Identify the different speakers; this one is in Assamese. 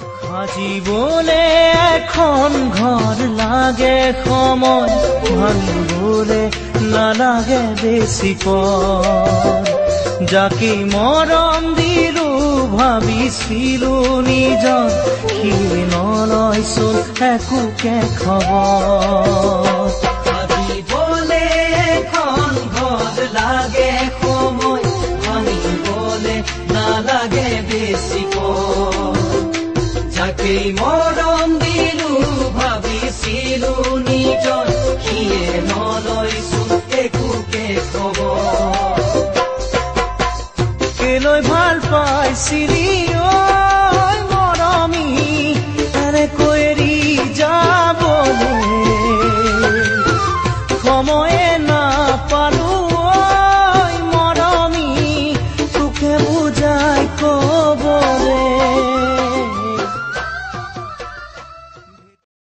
Speaker 1: সাজিবলে এখন ঘৰ লাগে সময় ভাঙিবলে নালাগে বেছি পৰ যাকে মৰম দিলো ভাবিছিলো নিজৰ সি নলয়চোন একোকে খবৰ সাজিবলে এখন ঘৰ লাগে সময় ভাঙিবলে নালাগে বেছি পৰ যাকে মৰম দিলো ভাবিছিলো নিজৰ সিয়ে নলয়চোন একোকে খবৰ কেলৈ ভাল পাইছিলি